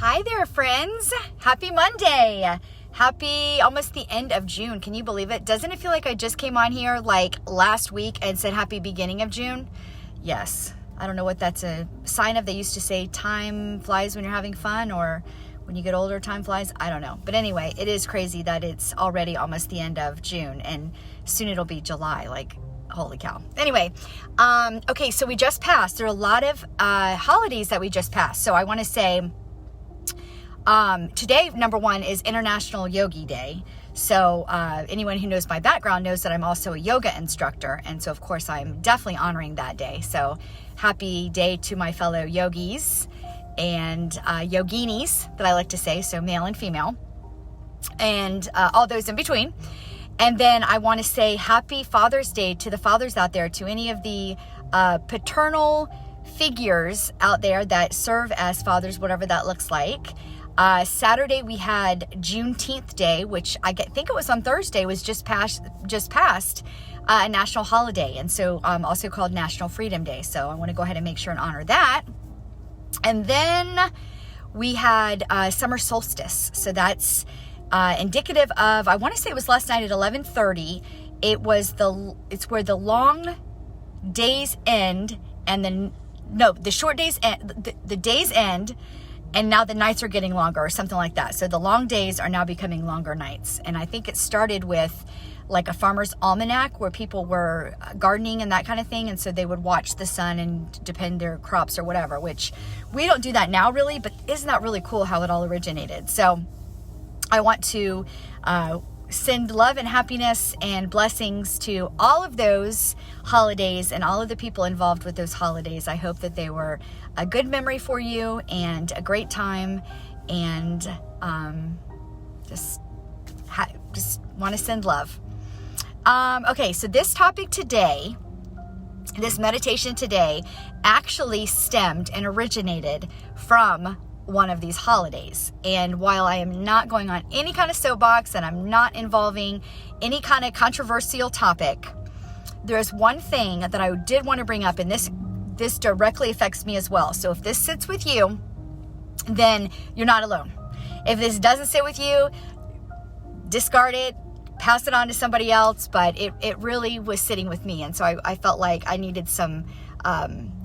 Hi there, friends. Happy Monday. Happy almost the end of June. Can you believe it? Doesn't it feel like I just came on here like last week and said happy beginning of June? Yes. I don't know what that's a sign of. They used to say time flies when you're having fun, or when you get older, time flies. I don't know. But anyway, it is crazy that it's already almost the end of June and soon it'll be July. Like, holy cow. Anyway, okay, so we just passed. There are a lot of holidays that we just passed. So I want to say today, number one, is International Yogi Day. So anyone who knows my background knows that I'm also a yoga instructor. And so, of course, I'm definitely honoring that day. So happy day to my fellow yogis and yoginis that I like to say, so male and female, and all those in between. And then I want to say happy Father's Day to the fathers out there, to any of the paternal figures out there that serve as fathers, whatever that looks like. Saturday we had Juneteenth Day, which I think it was on Thursday, was just passed a national holiday, and so also called National Freedom Day. So I want to go ahead and make sure and honor that. And then we had summer solstice. So that's indicative of, I want to say it was last night at 11:30. It's where the long days end, and then the short days end, the days end, and now the nights are getting longer, or something like that. So the long days are now becoming longer nights. And I think it started with like a farmer's almanac, where people were gardening and that kind of thing. And so they would watch the sun and depend their crops or whatever, which we don't do that now really, but isn't that really cool how it all originated? So I want to send love and happiness and blessings to all of those holidays and all of the people involved with those holidays. I hope that they were a good memory for you and a great time, and just want to send love. Okay, so this topic today, this meditation today, actually stemmed and originated from one of these holidays. And while I am not going on any kind of soapbox and I'm not involving any kind of controversial topic, there's one thing that I did want to bring up, and this directly affects me as well. So if this sits with you, then you're not alone. If this doesn't sit with you, discard it, pass it on to somebody else, but it really was sitting with me. And so I felt like I needed some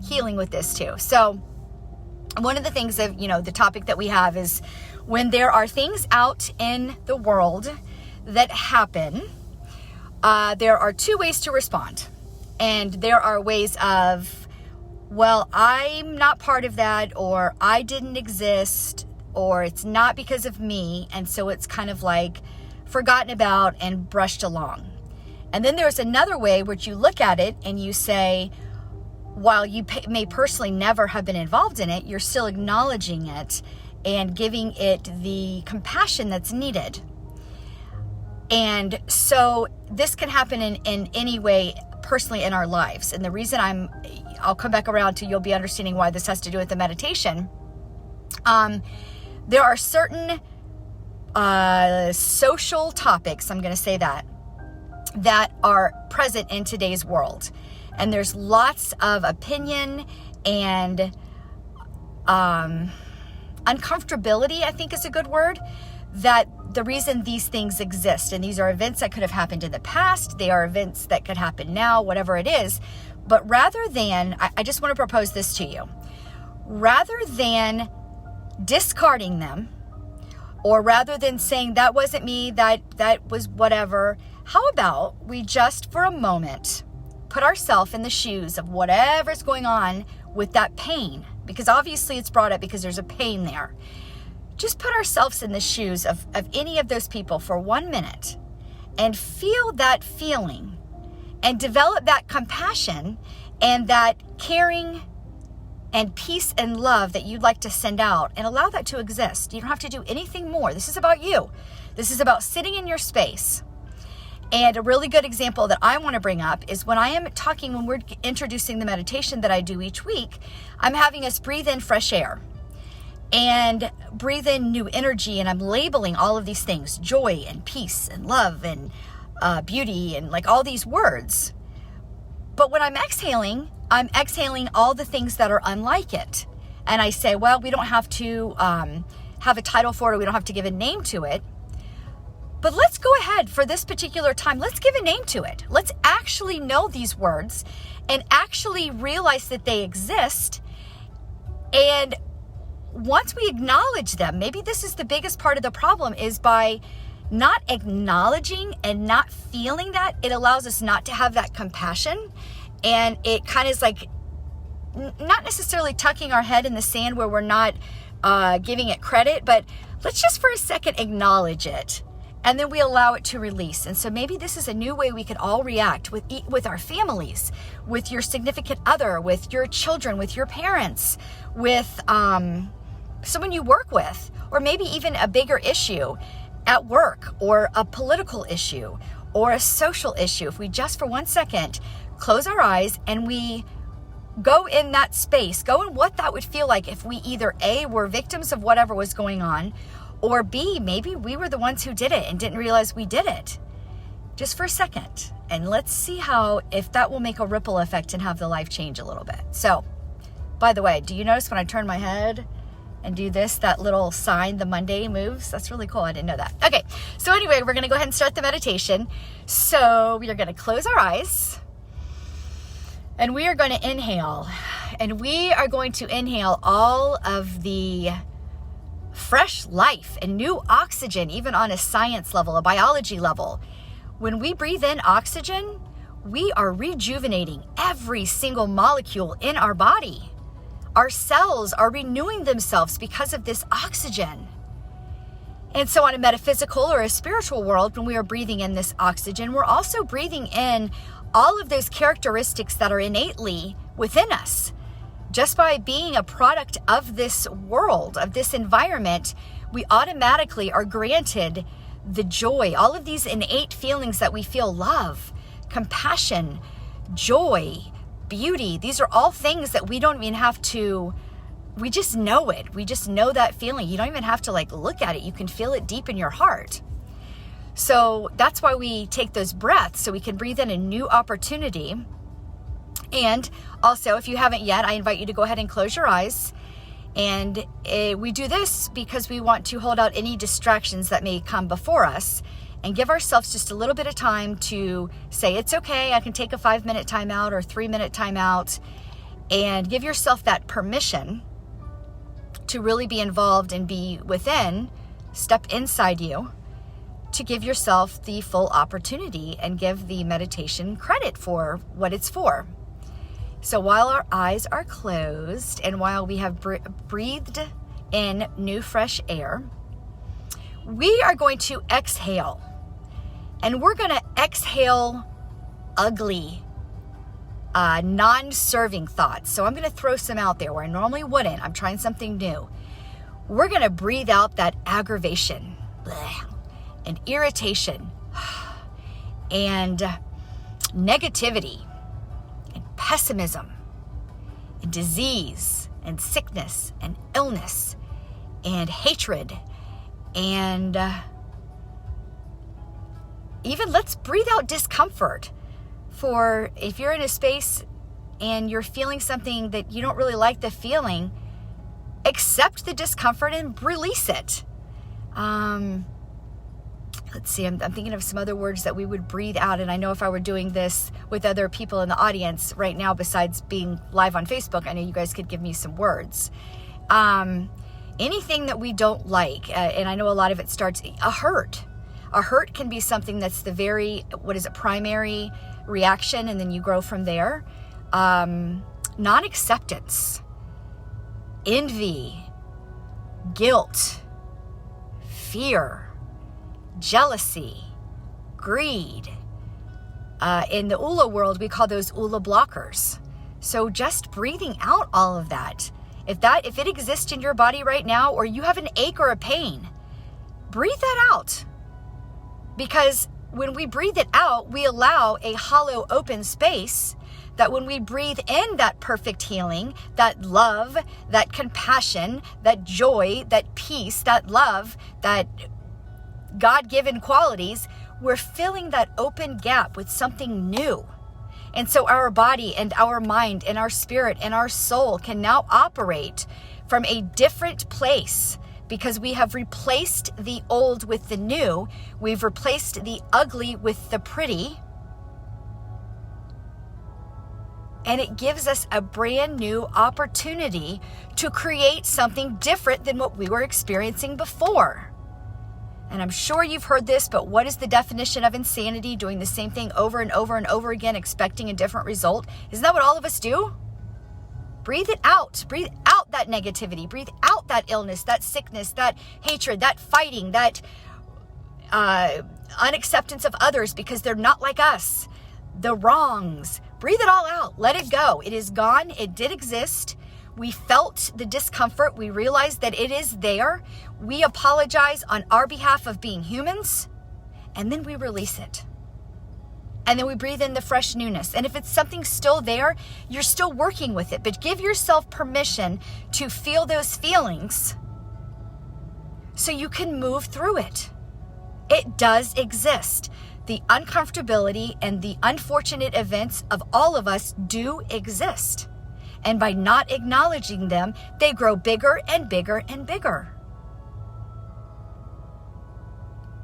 healing with this too. So one of the things of, the topic that we have is when there are things out in the world that happen, there are two ways to respond. And there are ways of, well, I'm not part of that, or I didn't exist, or it's not because of me. And so it's kind of like forgotten about and brushed along. And then there's another way which you look at it and you say, while you may personally never have been involved in it, you're still acknowledging it and giving it the compassion that's needed. And so this can happen in any way personally in our lives. And the reason I'll come back around to, you'll be understanding why this has to do with the meditation. There are certain social topics, I'm going to say that are present in today's world. And there's lots of opinion and uncomfortability, I think is a good word, that the reason these things exist. And these are events that could have happened in the past. They are events that could happen now, whatever it is. But rather than, I just want to propose this to you. Rather than discarding them, or rather than saying that wasn't me, that was whatever, how about we just for a moment put ourselves in the shoes of whatever's going on with that pain, because obviously it's brought up because there's a pain there. Just put ourselves in the shoes of any of those people for 1 minute and feel that feeling and develop that compassion and that caring and peace and love that you'd like to send out, and allow that to exist. You don't have to do anything more. This is about you. This is about sitting in your space. And a really good example that I want to bring up is when we're introducing the meditation that I do each week, I'm having us breathe in fresh air and breathe in new energy. And I'm labeling all of these things, joy and peace and love and beauty and like all these words. But when I'm exhaling all the things that are unlike it. And I say, well, we don't have to have a title for it, or we don't have to give a name to it. But let's go ahead for this particular time. Let's give a name to it. Let's actually know these words and actually realize that they exist. And once we acknowledge them, maybe this is the biggest part of the problem, is by not acknowledging and not feeling that, it allows us not to have that compassion. And it kind of is like not necessarily tucking our head in the sand where we're not giving it credit, but let's just for a second acknowledge it. And then we allow it to release. And so maybe this is a new way we could all react with our families, with your significant other, with your children, with your parents, with someone you work with, or maybe even a bigger issue at work, or a political issue, or a social issue. If we just for 1 second close our eyes and we go in that space, go in what that would feel like if we either A, were victims of whatever was going on, or B, maybe we were the ones who did it and didn't realize we did it. Just for a second. And let's see if that will make a ripple effect and have the life change a little bit. So, by the way, do you notice when I turn my head and do this, that little sign, the Monday moves? That's really cool. I didn't know that. Okay. So anyway, we're going to go ahead and start the meditation. So we are going to close our eyes and we are going to inhale, and we are going to inhale all of the fresh life and new oxygen, even on a science level, a biology level. When we breathe in oxygen, we are rejuvenating every single molecule in our body. Our cells are renewing themselves because of this oxygen. And so on a metaphysical or a spiritual world, when we are breathing in this oxygen, we're also breathing in all of those characteristics that are innately within us. Just by being a product of this world, of this environment, we automatically are granted the joy, all of these innate feelings that we feel: love, compassion, joy, beauty. These are all things that we don't even have to, we just know it. We just know that feeling. You don't even have to look at it. You can feel it deep in your heart. So that's why we take those breaths, so we can breathe in a new opportunity. And also, if you haven't yet, I invite you to go ahead and close your eyes. And we do this because we want to hold out any distractions that may come before us and give ourselves just a little bit of time to say, it's okay, I can take a 5-minute timeout or 3-minute timeout, and give yourself that permission to really be involved and be within, step inside you, to give yourself the full opportunity and give the meditation credit for what it's for. So while our eyes are closed and while we have breathed in new fresh air, we are going to exhale. And we're going to exhale ugly, non-serving thoughts. So I'm going to throw some out there where I normally wouldn't. I'm trying something new. We're going to breathe out that aggravation, and irritation, and negativity, and pessimism, and disease, and sickness, and illness, and hatred, and even let's breathe out discomfort. For if you're in a space and you're feeling something that you don't really like the feeling, accept the discomfort and release it. Let's see, I'm thinking of some other words that we would breathe out. And I know if I were doing this with other people in the audience right now, besides being live on Facebook, I know you guys could give me some words. Anything that we don't like, and I know a lot of it starts, a hurt. A hurt can be something that's the very, primary reaction, and then you grow from there. Non-acceptance, envy, guilt, fear, jealousy, greed. In the ULA world, we call those ULA blockers. So just breathing out all of that. If it exists in your body right now, or you have an ache or a pain, breathe that out. Because when we breathe it out, we allow a hollow, open space that when we breathe in that perfect healing, that love, that compassion, that joy, that peace, that love, that God-given qualities, we're filling that open gap with something new. And so our body and our mind and our spirit and our soul can now operate from a different place because we have replaced the old with the new. We've replaced the ugly with the pretty. And it gives us a brand new opportunity to create something different than what we were experiencing before. And I'm sure you've heard this, but what is the definition of insanity? Doing the same thing over and over and over again, expecting a different result. Isn't that what all of us do? Breathe it out. Breathe out that negativity. Breathe out that illness, that sickness, that hatred, that fighting, that unacceptance of others because they're not like us. The wrongs. Breathe it all out. Let it go. It is gone. It did exist. We felt the discomfort. We realized that it is there. We apologize on our behalf of being humans, and then we release it. And then we breathe in the fresh newness. And if it's something still there, you're still working with it. But give yourself permission to feel those feelings so you can move through it. It does exist. The uncomfortability and the unfortunate events of all of us do exist. And by not acknowledging them, they grow bigger and bigger and bigger.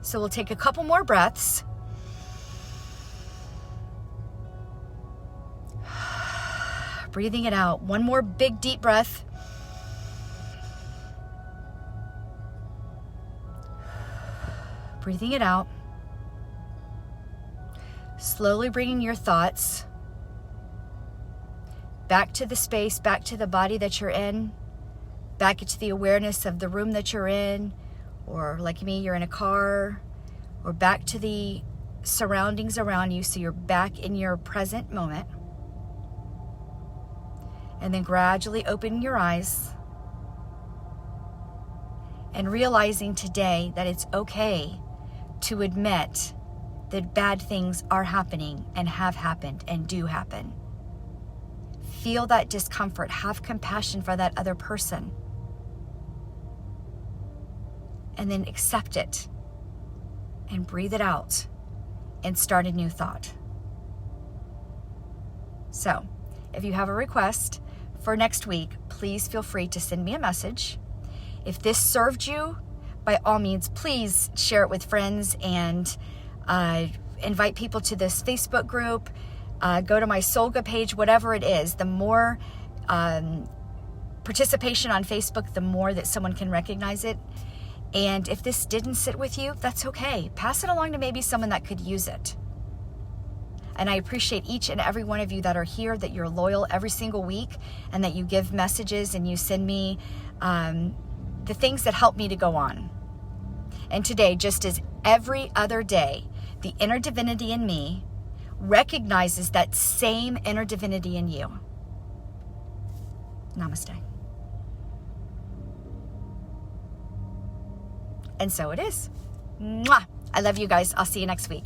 So we'll take a couple more breaths. Breathing it out. One more big deep breath. Breathing it out. Slowly bringing your thoughts back to the space, back to the body that you're in, back into the awareness of the room that you're in, or like me, you're in a car, or back to the surroundings around you so you're back in your present moment. And then gradually open your eyes and realizing today that it's okay to admit that bad things are happening and have happened and do happen. Feel that discomfort. Have compassion for that other person. And then accept it and breathe it out and start a new thought. So, if you have a request for next week, please feel free to send me a message. If this served you, by all means, please share it with friends and invite people to this Facebook group. Go to my Solga page, whatever it is. The more participation on Facebook, the more that someone can recognize it. And if this didn't sit with you, that's okay. Pass it along to maybe someone that could use it. And I appreciate each and every one of you that are here, that you're loyal every single week, and that you give messages and you send me the things that help me to go on. And today, just as every other day, the inner divinity in me recognizes that same inner divinity in you. Namaste. And so it is. Mwah! I love you guys. I'll see you next week.